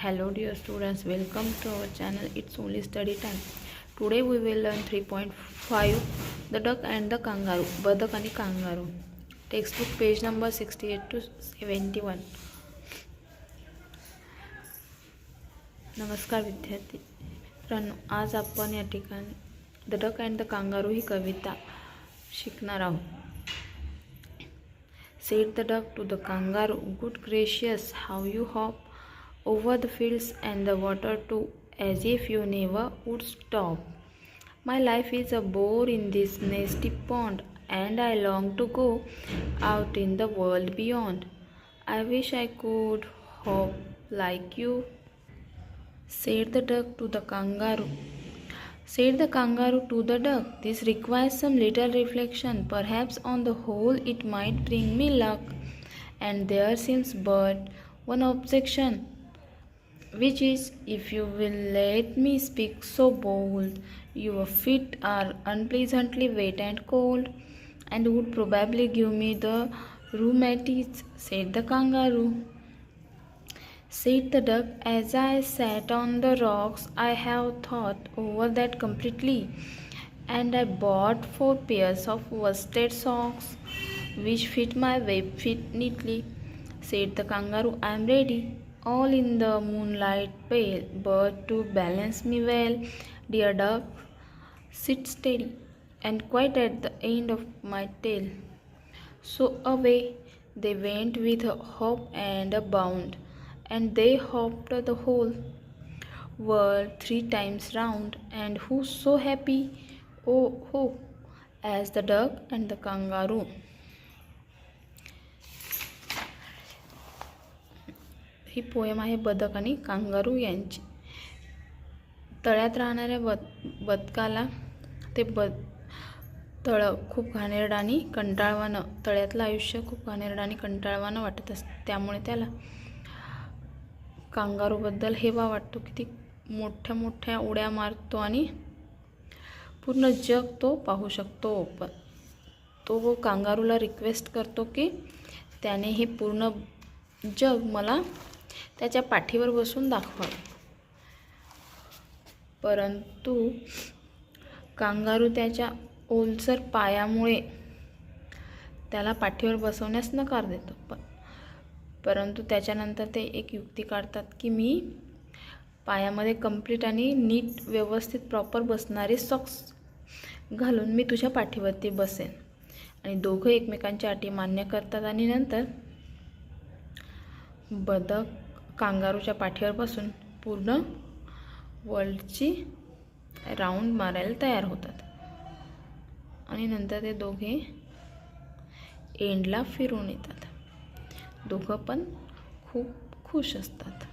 Hello dear students, welcome to our channel. It's only study time. Today we will learn 3.5 The Duck and the Kangaroo. बदक आणि kangaroo. Textbook page number 68 to 71. नमस्कार विद्यार्थी मित्रांनो, आज आपण या ठिकाणी the duck and the kangaroo ही कविता शिकणार आहोत. Said the duck to the kangaroo, good gracious, how you hop over the fields and the water too, as if you never would stop. My life is a bore in this nasty pond, and I long to go out in the world beyond. I wish I could hop like you, said the duck to the kangaroo. Said the kangaroo to the duck, this requires some little reflection. Perhaps on the whole it might bring me luck. And there seems but one objection, which is, if you will let me speak so bold, your feet are unpleasantly wet and cold, and would probably give me the rheumatics, said the kangaroo. Said the duck, as I sat on the rocks, I have thought over that completely, and I bought 4 pairs of worsted socks, which fit my webbed feet neatly. Said the kangaroo, I am ready, all in the moonlight pale, but to balance me well, dear duck, sit steady, and quite at the end of my tail. So away they went with a hop and a bound, and they hopped the whole world 3 times round, and who so happy, oh, as the duck and the kangaroo. He poem आहे बदक आणि kangaroo यांची. तळ्यात राहणाऱ्या बदकाला ते तळं खूप घाणेरडं आणि कंटाळवाणं, तळ्यातलं आयुष्य खूप घाणेरडं आणि कंटाळवाणं वाटत असतं. त्यामुळे त्याला कांगारूबद्दल हेवा वाटतो की ती मोठ्या मोठ्या उड्या मारतो आणि पूर्ण जग तो पाहू शकतो. पण तो कांगारूला रिक्वेस्ट करतो की त्याने हे पूर्ण जग मला त्याच्या पाठीवर बसून दाखवावे. परंतु कांगारू त्याच्या ओलसर पायामुळे त्याला पाठीवर बसवण्यास नकार देतो. परंतु त्याच्यानंतर ते एक युक्ती काढतात की मी पायामध्ये कंप्लीट आणि नीट व्यवस्थित प्रॉपर बसणारे सॉक्स घालून मी तुझ्या पाठीवरती बसेन. आणि दोघं एकमेकांच्या अटी मान्य करतात आणि नंतर बदक कांगारूच्या पाठीवर बसून पूर्ण वर्ल्डची राऊंड मारायला तयार होतात. आणि नंतर ते दोघे एंडला फिरून येतात. दोघं पण खूप खुश असतात.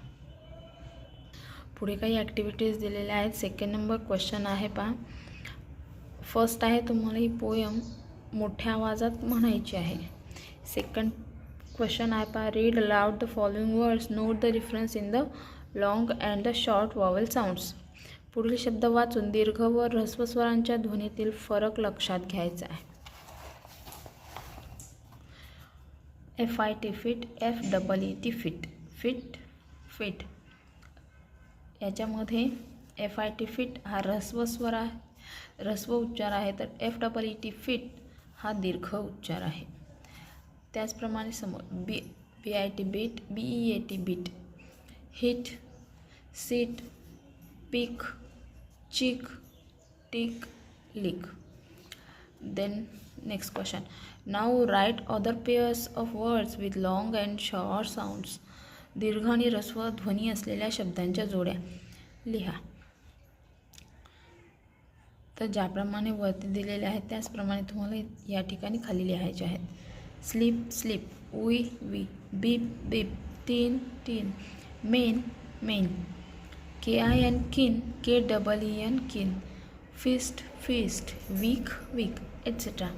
पुढे काही ॲक्टिव्हिटीज दिलेल्या आहेत. सेकंड नंबर क्वेश्चन आहे पहा. फर्स्ट आहे, तुम्हाला ही पोयम मोठ्या आवाजात म्हणायची आहे. सेकंड क्वेश्चन आहे पहा, read aloud the following words, note the difference in the long and the short vowel sounds. पुढील शब्द वाचून दीर्घ व ऱ्हस्व स्वरांच्या ध्वनीतील फरक लक्षात घ्यायचा आहे. FIT fit, FEET fit, fit. याच्यामध्ये FIT फिट हा ऱ्हस्व स्वर आहे, ऱ्हस्व उच्चार आहे, तर FEET फिट हा दीर्घ उच्चार आहे. त्याचप्रमाणे समोर BIT bit, BEAT beat, hit, seat, peak, chick, tick, lick. Then next question. Now write other pairs of words with long and short sounds. दीर्घ आणि ऱ्हस्व ध्वनी असलेल्या शब्दांच्या जोड्या लिहा. तर ज्याप्रमाणे वरती दिलेले आहेत त्याचप्रमाणे तुम्हाला या ठिकाणी खाली लिहायचे आहेत. स्लीप, स्लीप, वी, वी, बीप, बीप, तीन, तीन, मेन, मेन, KIN, किन, KEEN, किन, feast, feast, week, week, etc.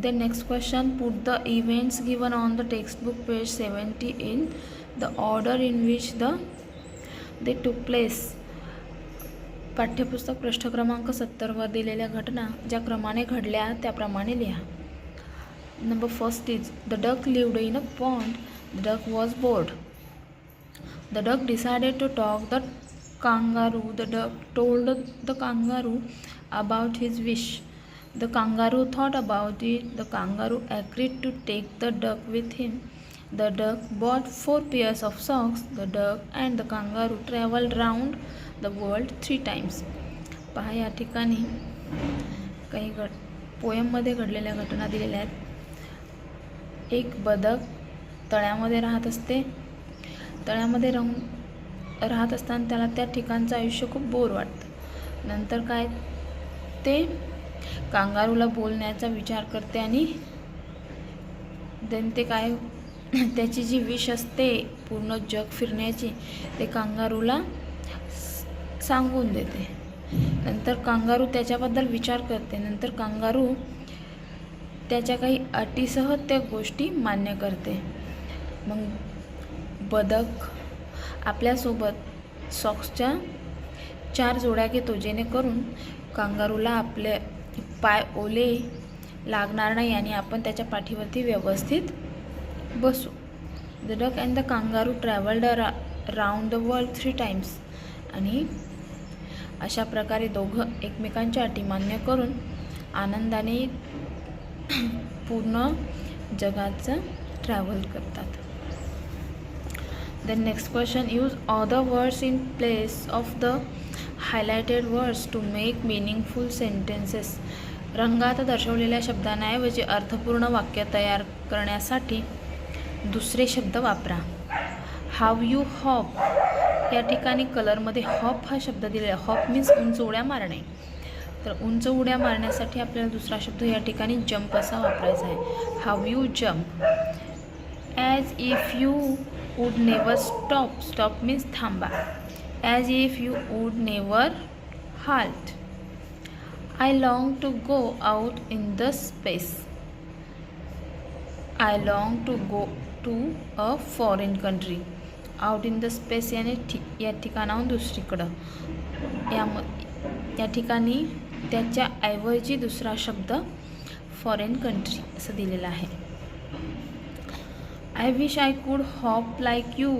The next question, put the events given on the textbook page 70 in the order in which they took place. पाठ्यपुस्तक पृष्ठ क्रमांक 70 वर दिलेल्या घटना ज्या क्रमाने घडल्या त्याप्रमाणे लिहा. Number first is, the duck lived in a pond. The duck was bored. The duck decided to talk the kangaroo. The duck told the kangaroo about his wish. The kangaroo thought about it. The kangaroo agreed to take the duck with him. The duck bought 4 pairs of socks. The duck and the kangaroo traveled round the world 3 times. पहा या ठिकाणी काही पोएममध्ये घडलेल्या घटना दिलेल्या आहेत. एक बदक तळ्यामध्ये राहत असते. तळ्यामध्ये राहत असताना त्याला त्या ठिकाणचं आयुष्य खूप बोर वाटतं. नंतर काय, ते कांगारूला बोलण्याचा विचार करते आणि ते काय, त्याची जी विश असते पूर्ण जग फिरण्याची, ते कांगारूला सांगून देते. नंतर कांगारू त्याच्याबद्दल विचार करते. नंतर कांगारू त्याच्या काही अटीसह त्या गोष्टी मान्य करते. मग बदक आपल्यासोबत सॉक्सच्या 4 जोड्या घेतो, जेणेकरून कांगारूला आपले पाय ओले लागणार नाही आणि आपण त्याच्या पाठीवरती व्यवस्थित बसू. The duck and the kangaroo travelled round the world 3 times. आणि अशा प्रकारे दोघं एकमेकांच्या अटी मान्य करून आनंदाने पूर्ण जगाचं ट्रॅव्हल करतात. Then next question, use other words in place of the highlighted words to make meaningful sentences. रंगात दर्शवलेल्या शब्दांऐवजी अर्थपूर्ण वाक्य तयार करण्यासाठी दुसरे शब्द वापरा. हाव यू हॉप, या ठिकाणी कलरमध्ये हॉप हा शब्द दिलेला. हॉप मीन्स उंच उड्या मारणे. तर उंच उड्या मारण्यासाठी आपल्याला दुसरा शब्द या ठिकाणी जंप असा वापरायचा आहे. How you jump. As if you would never stop. Stop means थांबा. As if you would never halt. I long to go out in the space. I long to go to a foreign country. Out in the space याने या ठिकाणाहून दुसरीकडं. या ठिकाणी त्याच्या ऐवजी दुसरा शब्द फॉरेन कंट्री असं दिलेला आहे. आय विश आय कुड हॉप लाईक यू.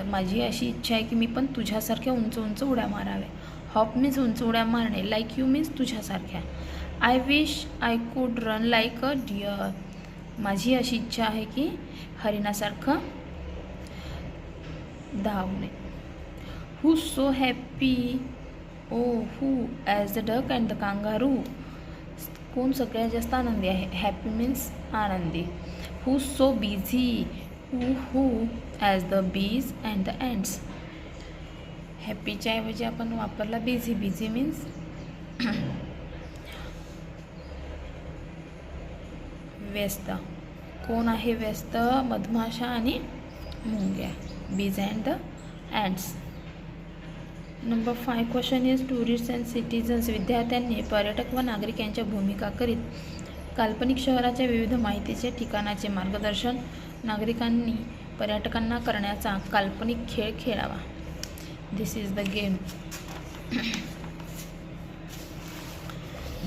माझी अशी इच्छा आहे की मी पण तुझ्यासारख्या उंच उंच उड्या माराव्या. हॉप मीन्स उंच उड्या मारणे. लाईक यू मीन्स तुझ्यासारख्या. I wish I could run like a deer. माझी अशी इच्छा आहे की हरिणासारखं धावणे. Who so happy. O who as the duck and the kangaroo. कोण सगळ्यात जास्त आनंदी आहे. हॅपी मीन्स आनंदी. Who's so busy? Who as the bees and the ants. हॅपीच्या ऐवजी आपण वापरला बिझी. बिझी मीन्स व्यस्त. कोण आहे व्यस्त. मधमाशा आणि मुंग्या. Bees and the ants. Number 5 question is tourist and citizens. विद्यार्थ्यांनी पर्यटक व नागरिक यांच्या भूमिका करीत काल्पनिक शहराच्या विविध माहितीचे ठिकाणाचे मार्गदर्शन नागरिकांनी पर्यटकांना करण्याचा काल्पनिक खेळ खेळावा. This is the game.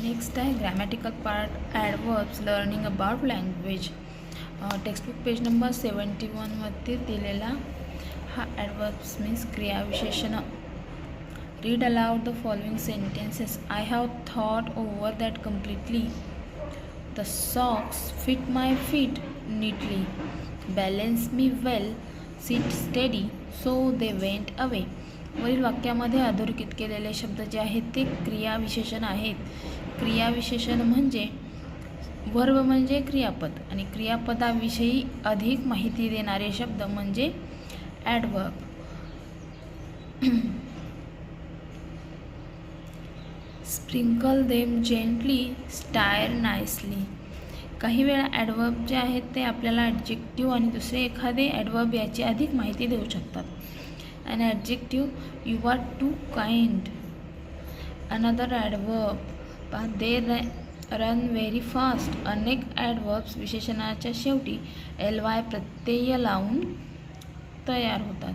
Next आहे grammatical part, adverbs, learning about language. Textbook page number 71 वरती दिलेला हा ॲडवर्ब्स मीन्स क्रियाविशेषण. Read aloud the following sentences. I have thought over that completely. The socks fit my feet neatly, balance me well, sit steady, so they went away. वरील वाक्यामध्ये अधोरेखित केलेले शब्द जे आहेत ते क्रियाविशेषण आहेत. क्रियाविशेषण म्हणजे वर्ब म्हणजे क्रियापद आणि क्रियापदाविषयी अधिक माहिती देणारे शब्द म्हणजे adverb. Sprinkle them gently, stair nicely. काही वेळा ॲडवर्ब जे आहेत ते आपल्याला ॲडजेक्टिव्ह आणि दुसरे एखादे ॲडवर्ब याची अधिक माहिती देऊ शकतात. An adjective, you are too kind. Another adverb, they run very fast. अनेक ॲडवर्ब्स विशेषणाच्या शेवटी ly प्रत्यय लावून तयार होतात.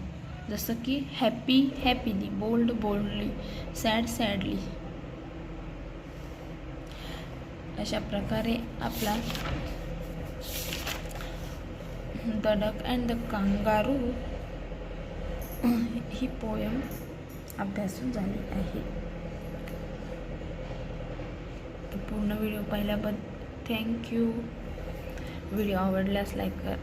जसं की happy happily, bold boldly, sad sadly. अशा प्रकारे आपला the duck and the kangaroo ही पोयम अभ्यासून झाली आहे. पूर्ण व्हिडिओ पाहिल्याबद्दल थँक्यू. व्हिडिओ आवडल्यास लाईक कर.